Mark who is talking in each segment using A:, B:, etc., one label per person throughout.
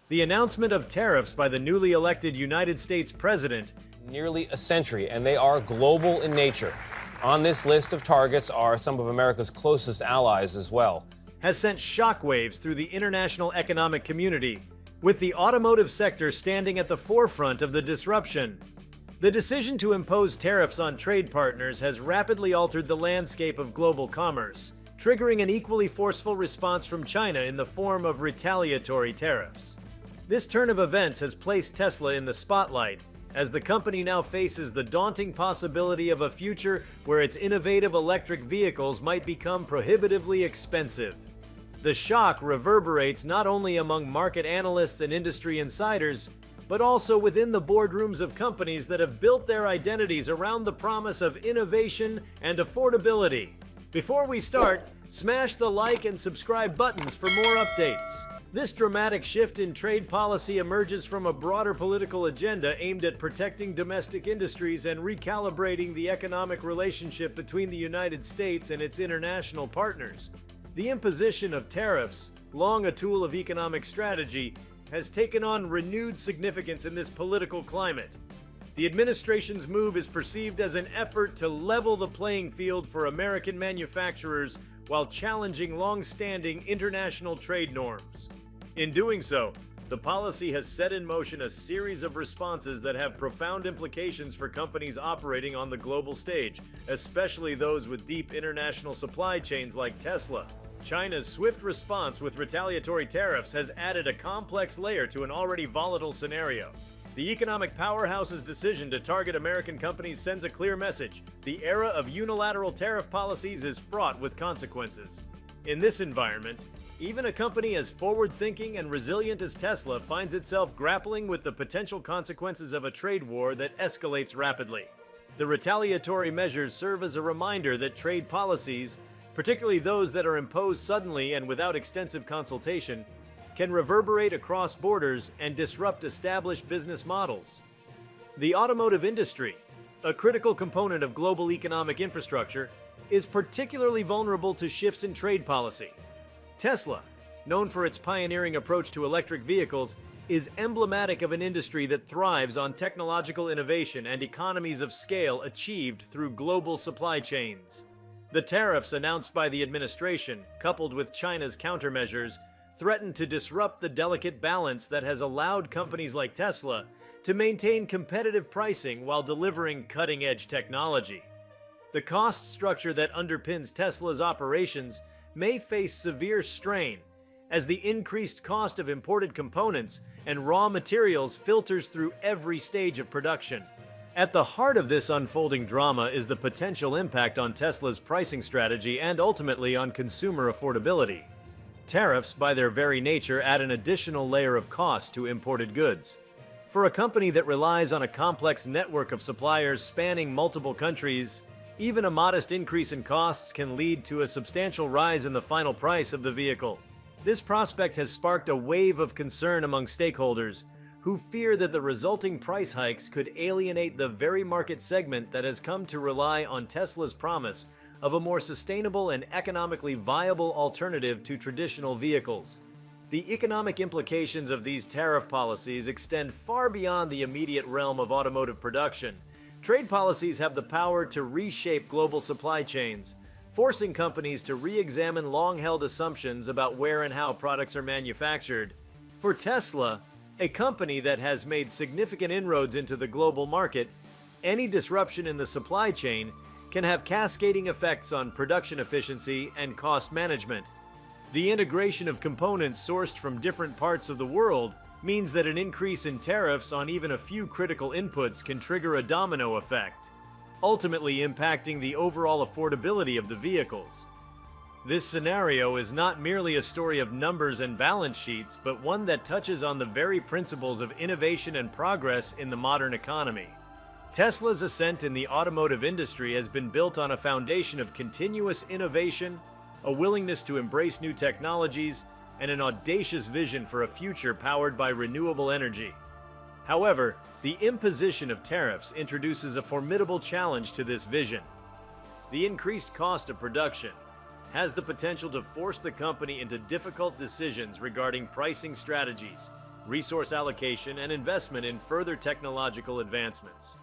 A: The announcement of tariffs by the newly elected United States president
B: Nearly a century, and they are global in nature. On this list of targets are some of America's closest allies as well.
A: has sent shockwaves through the international economic community, with the automotive sector standing at the forefront of the disruption. The decision to impose tariffs on trade partners has rapidly altered the landscape of global commerce, triggering an equally forceful response from China in the form of retaliatory tariffs. This turn of events has placed Tesla in the spotlight, as the company now faces the daunting possibility of a future where its innovative electric vehicles might become prohibitively expensive. The shock reverberates not only among market analysts and industry insiders, but also within the boardrooms of companies that have built their identities around the promise of innovation and affordability. Before we start, smash the like and subscribe buttons for more updates. This dramatic shift in trade policy emerges from a broader political agenda aimed at protecting domestic industries and recalibrating the economic relationship between the United States and its international partners. The imposition of tariffs, long a tool of economic strategy, has taken on renewed significance in this political climate. The administration's move is perceived as an effort to level the playing field for American manufacturers while challenging long-standing international trade norms. In doing so, the policy has set in motion a series of responses that have profound implications for companies operating on the global stage, especially those with deep international supply chains like Tesla. China's swift response with retaliatory tariffs has added a complex layer to an already volatile scenario. The economic powerhouse's decision to target American companies sends a clear message: the era of unilateral tariff policies is fraught with consequences. In this environment, even a company as forward-thinking and resilient as Tesla finds itself grappling with the potential consequences of a trade war that escalates rapidly. The retaliatory measures serve as a reminder that trade policies, particularly those that are imposed suddenly and without extensive consultation, can reverberate across borders and disrupt established business models. The automotive industry, a critical component of global economic infrastructure, is particularly vulnerable to shifts in trade policy. Tesla, known for its pioneering approach to electric vehicles, is emblematic of an industry that thrives on technological innovation and economies of scale achieved through global supply chains. The tariffs announced by the administration, coupled with China's countermeasures, threaten to disrupt the delicate balance that has allowed companies like Tesla to maintain competitive pricing while delivering cutting-edge technology. The cost structure that underpins Tesla's operations may face severe strain as the increased cost of imported components and raw materials filters through every stage of production. At the heart of this unfolding drama is the potential impact on Tesla's pricing strategy and ultimately on consumer affordability. Tariffs, by their very nature, add an additional layer of cost to imported goods. For a company that relies on a complex network of suppliers spanning multiple countries, even a modest increase in costs can lead to a substantial rise in the final price of the vehicle. This prospect has sparked a wave of concern among stakeholders, who fear that the resulting price hikes could alienate the very market segment that has come to rely on Tesla's promise of a more sustainable and economically viable alternative to traditional vehicles. The economic implications of these tariff policies extend far beyond the immediate realm of automotive production. Trade policies have the power to reshape global supply chains, forcing companies to re-examine long-held assumptions about where and how products are manufactured. For Tesla, a company that has made significant inroads into the global market, any disruption in the supply chain can have cascading effects on production efficiency and cost management. The integration of components sourced from different parts of the world means that an increase in tariffs on even a few critical inputs can trigger a domino effect, ultimately impacting the overall affordability of the vehicles. This scenario is not merely a story of numbers and balance sheets, but one that touches on the very principles of innovation and progress in the modern economy. Tesla's ascent in the automotive industry has been built on a foundation of continuous innovation, a willingness to embrace new technologies, and an audacious vision for a future powered by renewable energy. However, the imposition of tariffs introduces a formidable challenge to this vision. The increased cost of production has the potential to force the company into difficult decisions regarding pricing strategies, resource allocation, and investment in further technological advancements.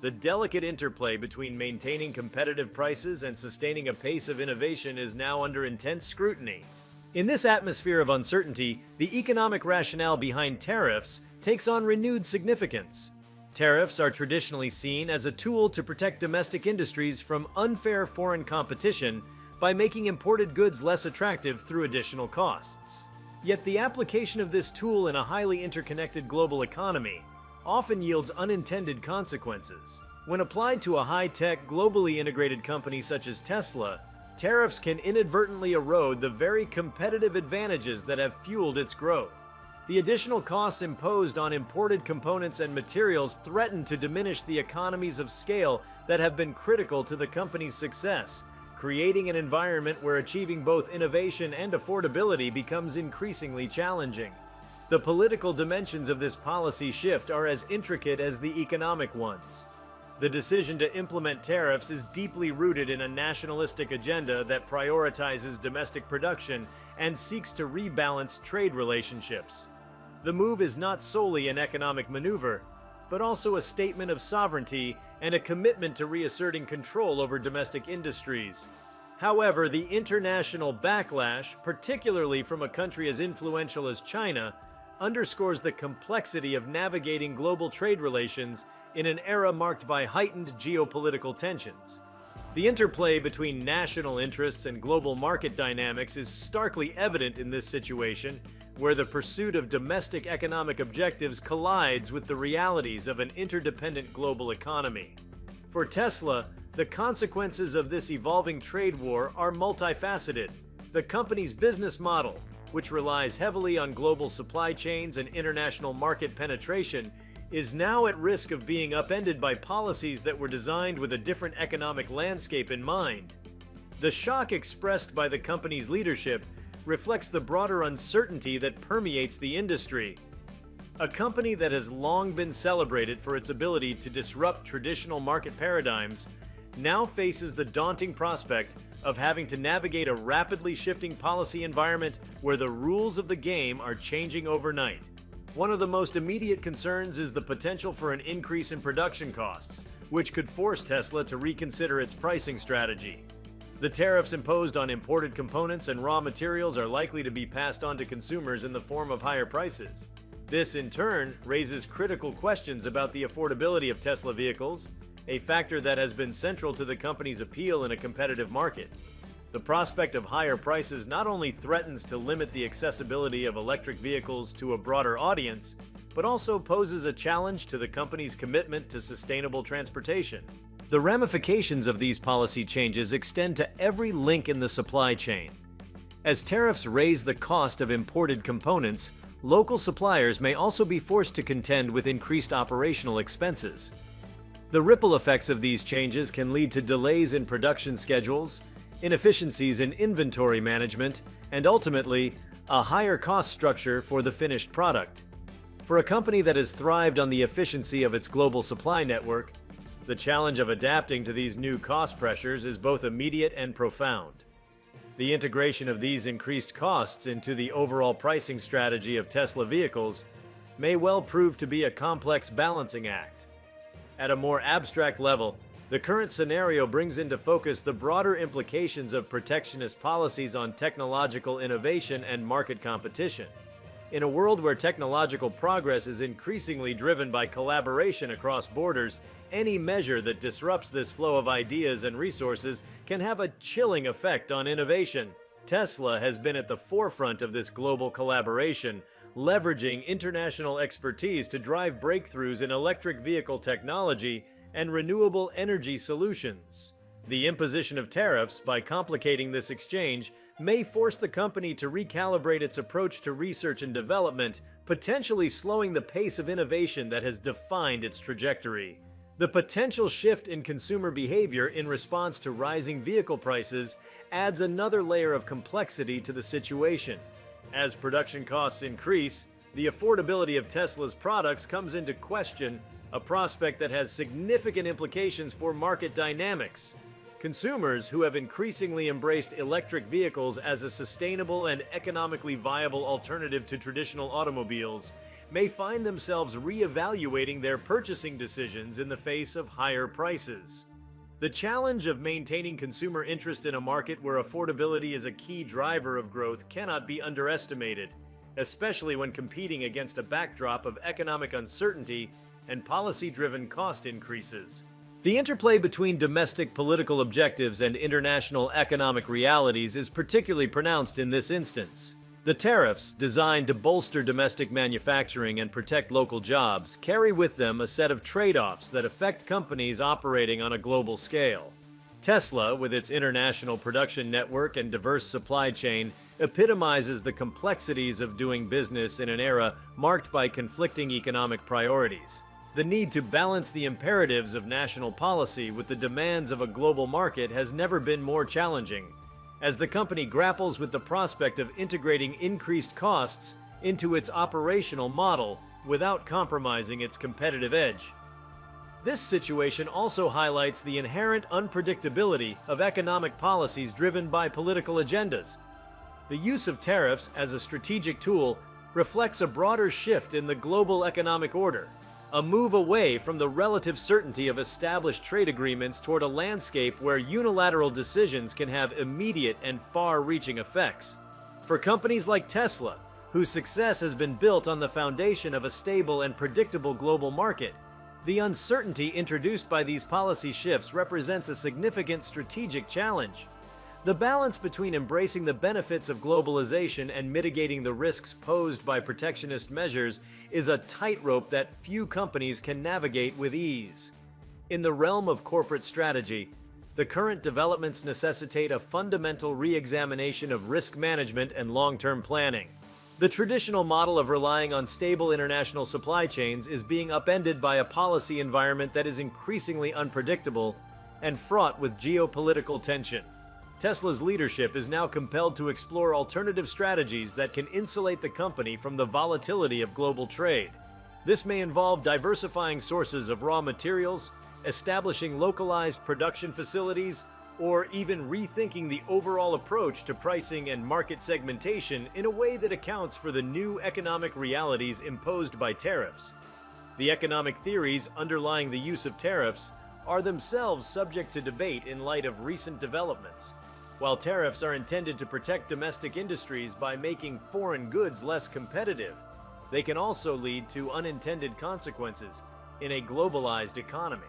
A: The delicate interplay between maintaining competitive prices and sustaining a pace of innovation is now under intense scrutiny. In this atmosphere of uncertainty, the economic rationale behind tariffs takes on renewed significance. Tariffs are traditionally seen as a tool to protect domestic industries from unfair foreign competition by making imported goods less attractive through additional costs. Yet the application of this tool in a highly interconnected global economy often yields unintended consequences. When applied to a high-tech, globally integrated company such as Tesla, tariffs can inadvertently erode the very competitive advantages that have fueled its growth. The additional costs imposed on imported components and materials threaten to diminish the economies of scale that have been critical to the company's success, creating an environment where achieving both innovation and affordability becomes increasingly challenging. The political dimensions of this policy shift are as intricate as the economic ones. The decision to implement tariffs is deeply rooted in a nationalistic agenda that prioritizes domestic production and seeks to rebalance trade relationships. The move is not solely an economic maneuver, but also a statement of sovereignty and a commitment to reasserting control over domestic industries. However, the international backlash, particularly from a country as influential as China, underscores the complexity of navigating global trade relations in an era marked by heightened geopolitical tensions. The interplay between national interests and global market dynamics is starkly evident in this situation, where the pursuit of domestic economic objectives collides with the realities of an interdependent global economy. For Tesla, the consequences of this evolving trade war are multifaceted. The company's business model, which relies heavily on global supply chains and international market penetration, is now at risk of being upended by policies that were designed with a different economic landscape in mind. The shock expressed by the company's leadership reflects the broader uncertainty that permeates the industry. A company that has long been celebrated for its ability to disrupt traditional market paradigms now faces the daunting prospect of having to navigate a rapidly shifting policy environment where the rules of the game are changing overnight. One of the most immediate concerns is the potential for an increase in production costs, which could force Tesla to reconsider its pricing strategy. The tariffs imposed on imported components and raw materials are likely to be passed on to consumers in the form of higher prices. This, in turn, raises critical questions about the affordability of Tesla vehicles, a factor that has been central to the company's appeal in a competitive market. The prospect of higher prices not only threatens to limit the accessibility of electric vehicles to a broader audience, but also poses a challenge to the company's commitment to sustainable transportation. The ramifications of these policy changes extend to every link in the supply chain. As tariffs raise the cost of imported components, local suppliers may also be forced to contend with increased operational expenses. The ripple effects of these changes can lead to delays in production schedules, inefficiencies in inventory management, and ultimately, a higher cost structure for the finished product. For a company that has thrived on the efficiency of its global supply network, the challenge of adapting to these new cost pressures is both immediate and profound. The integration of these increased costs into the overall pricing strategy of Tesla vehicles may well prove to be a complex balancing act. At a more abstract level, the current scenario brings into focus the broader implications of protectionist policies on technological innovation and market competition. In a world where technological progress is increasingly driven by collaboration across borders, any measure that disrupts this flow of ideas and resources can have a chilling effect on innovation. Tesla has been at the forefront of this global collaboration, leveraging international expertise to drive breakthroughs in electric vehicle technology and renewable energy solutions. The imposition of tariffs, by complicating this exchange, may force the company to recalibrate its approach to research and development, potentially slowing the pace of innovation that has defined its trajectory. The potential shift in consumer behavior in response to rising vehicle prices adds another layer of complexity to the situation. As production costs increase, the affordability of Tesla's products comes into question, a prospect that has significant implications for market dynamics. Consumers who have increasingly embraced electric vehicles as a sustainable and economically viable alternative to traditional automobiles may find themselves reevaluating their purchasing decisions in the face of higher prices. The challenge of maintaining consumer interest in a market where affordability is a key driver of growth cannot be underestimated, especially when competing against a backdrop of economic uncertainty and policy-driven cost increases. The interplay between domestic political objectives and international economic realities is particularly pronounced in this instance. The tariffs, designed to bolster domestic manufacturing and protect local jobs, carry with them a set of trade-offs that affect companies operating on a global scale. Tesla, with its international production network and diverse supply chain, epitomizes the complexities of doing business in an era marked by conflicting economic priorities. The need to balance the imperatives of national policy with the demands of a global market has never been more challenging, as the company grapples with the prospect of integrating increased costs into its operational model without compromising its competitive edge. This situation also highlights the inherent unpredictability of economic policies driven by political agendas. The use of tariffs as a strategic tool reflects a broader shift in the global economic order, a move away from the relative certainty of established trade agreements toward a landscape where unilateral decisions can have immediate and far-reaching effects. For companies like Tesla, whose success has been built on the foundation of a stable and predictable global market, the uncertainty introduced by these policy shifts represents a significant strategic challenge. The balance between embracing the benefits of globalization and mitigating the risks posed by protectionist measures is a tightrope that few companies can navigate with ease. In the realm of corporate strategy, the current developments necessitate a fundamental re-examination of risk management and long-term planning. The traditional model of relying on stable international supply chains is being upended by a policy environment that is increasingly unpredictable and fraught with geopolitical tension. Tesla's leadership is now compelled to explore alternative strategies that can insulate the company from the volatility of global trade. This may involve diversifying sources of raw materials, establishing localized production facilities, or even rethinking the overall approach to pricing and market segmentation in a way that accounts for the new economic realities imposed by tariffs. The economic theories underlying the use of tariffs are themselves subject to debate in light of recent developments. While tariffs are intended to protect domestic industries by making foreign goods less competitive, they can also lead to unintended consequences in a globalized economy.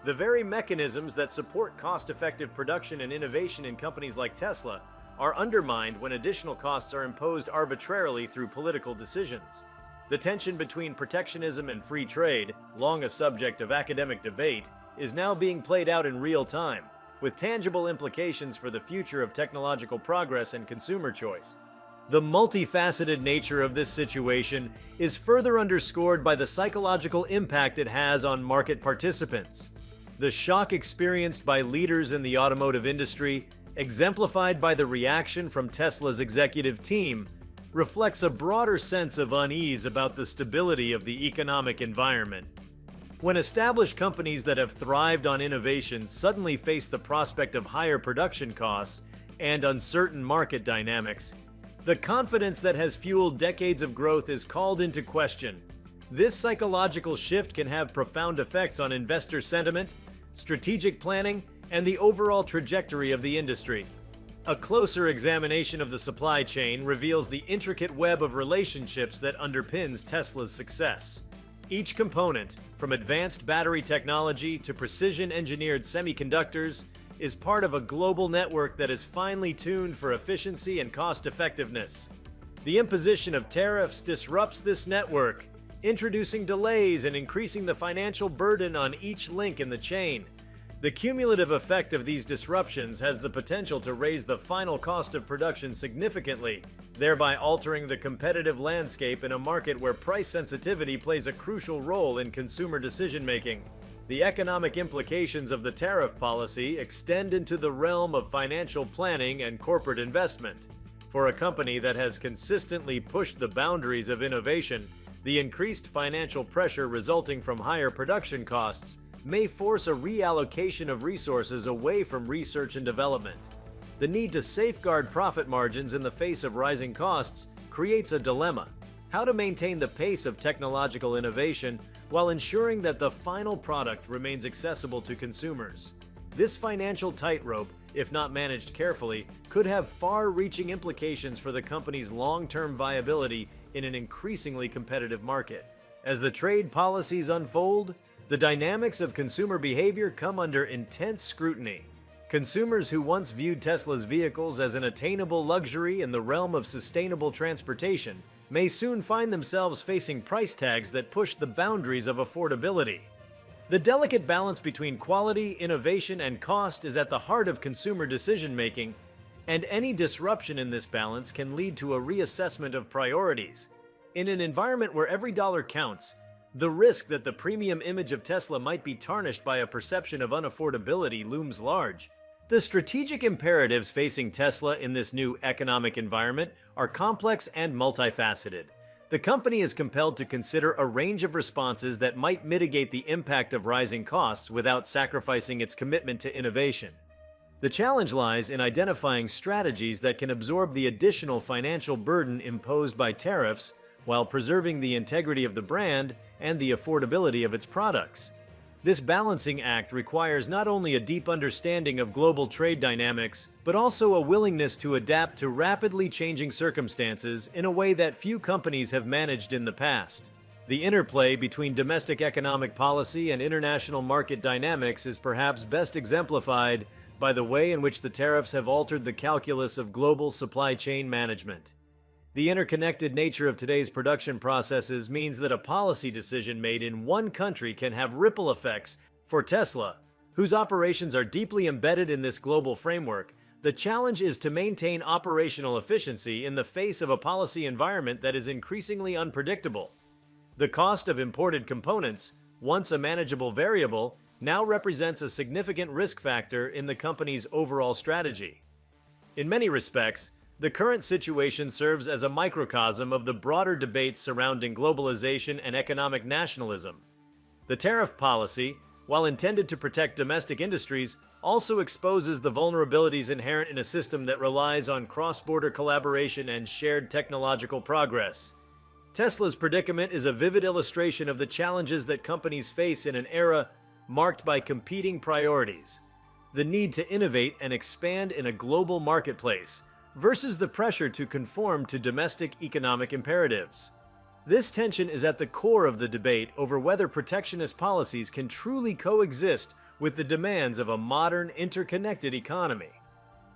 A: The very mechanisms that support cost-effective production and innovation in companies like Tesla are undermined when additional costs are imposed arbitrarily through political decisions. The tension between protectionism and free trade, long a subject of academic debate, is now being played out in real time, with tangible implications for the future of technological progress and consumer choice. The multifaceted nature of this situation is further underscored by the psychological impact it has on market participants. The shock experienced by leaders in the automotive industry, exemplified by the reaction from Tesla's executive team, reflects a broader sense of unease about the stability of the economic environment. When established companies that have thrived on innovation suddenly face the prospect of higher production costs and uncertain market dynamics, the confidence that has fueled decades of growth is called into question. This psychological shift can have profound effects on investor sentiment, strategic planning, and the overall trajectory of the industry. A closer examination of the supply chain reveals the intricate web of relationships that underpins Tesla's success. Each component, from advanced battery technology to precision-engineered semiconductors, is part of a global network that is finely tuned for efficiency and cost-effectiveness. The imposition of tariffs disrupts this network, introducing delays and increasing the financial burden on each link in the chain. The cumulative effect of these disruptions has the potential to raise the final cost of production significantly, thereby altering the competitive landscape in a market where price sensitivity plays a crucial role in consumer decision-making. The economic implications of the tariff policy extend into the realm of financial planning and corporate investment. For a company that has consistently pushed the boundaries of innovation, the increased financial pressure resulting from higher production costs may force a reallocation of resources away from research and development. The need to safeguard profit margins in the face of rising costs creates a dilemma: how to maintain the pace of technological innovation while ensuring that the final product remains accessible to consumers. This financial tightrope, if not managed carefully, could have far-reaching implications for the company's long-term viability in an increasingly competitive market. As the trade policies unfold, the dynamics of consumer behavior come under intense scrutiny. Consumers who once viewed Tesla's vehicles as an attainable luxury in the realm of sustainable transportation may soon find themselves facing price tags that push the boundaries of affordability. The delicate balance between quality, innovation, and cost is at the heart of consumer decision-making, and any disruption in this balance can lead to a reassessment of priorities. In an environment where every dollar counts, the risk that the premium image of Tesla might be tarnished by a perception of unaffordability looms large. The strategic imperatives facing Tesla in this new economic environment are complex and multifaceted. The company is compelled to consider a range of responses that might mitigate the impact of rising costs without sacrificing its commitment to innovation. The challenge lies in identifying strategies that can absorb the additional financial burden imposed by tariffs while preserving the integrity of the brand and the affordability of its products. This balancing act requires not only a deep understanding of global trade dynamics, but also a willingness to adapt to rapidly changing circumstances in a way that few companies have managed in the past. The interplay between domestic economic policy and international market dynamics is perhaps best exemplified by the way in which the tariffs have altered the calculus of global supply chain management. The interconnected nature of today's production processes means that a policy decision made in one country can have ripple effects. For Tesla, whose operations are deeply embedded in this global framework, the challenge is to maintain operational efficiency in the face of a policy environment that is increasingly unpredictable. The cost of imported components, once a manageable variable, now represents a significant risk factor in the company's overall strategy. In many respects, the current situation serves as a microcosm of the broader debates surrounding globalization and economic nationalism. The tariff policy, while intended to protect domestic industries, also exposes the vulnerabilities inherent in a system that relies on cross-border collaboration and shared technological progress. Tesla's predicament is a vivid illustration of the challenges that companies face in an era marked by competing priorities: the need to innovate and expand in a global marketplace versus the pressure to conform to domestic economic imperatives. This tension is at the core of the debate over whether protectionist policies can truly coexist with the demands of a modern, interconnected economy.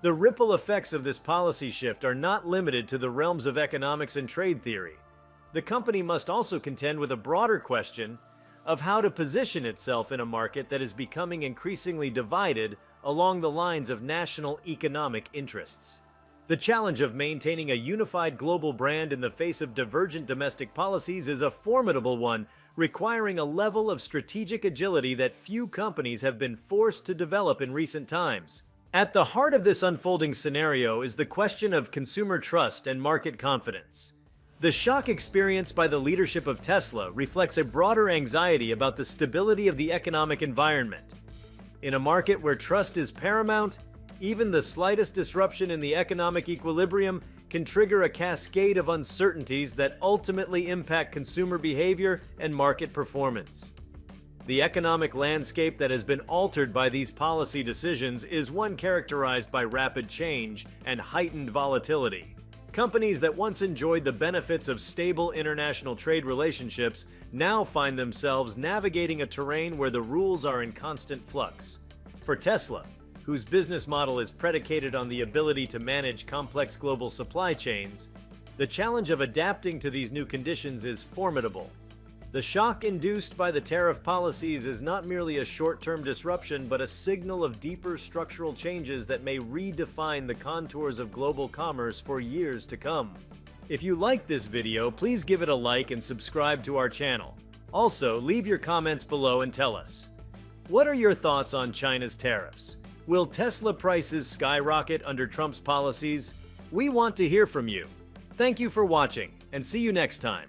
A: The ripple effects of this policy shift are not limited to the realms of economics and trade theory. The company must also contend with a broader question of how to position itself in a market that is becoming increasingly divided along the lines of national economic interests. The challenge of maintaining a unified global brand in the face of divergent domestic policies is a formidable one, requiring a level of strategic agility that few companies have been forced to develop in recent times. At the heart of this unfolding scenario is the question of consumer trust and market confidence. The shock experienced by the leadership of Tesla reflects a broader anxiety about the stability of the economic environment. In a market where trust is paramount, even the slightest disruption in the economic equilibrium can trigger a cascade of uncertainties that ultimately impact consumer behavior and market performance. The economic landscape that has been altered by these policy decisions is one characterized by rapid change and heightened volatility. Companies that once enjoyed the benefits of stable international trade relationships now find themselves navigating a terrain where the rules are in constant flux. For Tesla, whose business model is predicated on the ability to manage complex global supply chains, the challenge of adapting to these new conditions is formidable. The shock induced by the tariff policies is not merely a short-term disruption, but a signal of deeper structural changes that may redefine the contours of global commerce for years to come. If you liked this video, please give it a like and subscribe to our channel. Also, leave your comments below and tell us, what are your thoughts on China's tariffs? Will Tesla prices skyrocket under Trump's policies? We want to hear from you. Thank you for watching, and see you next time.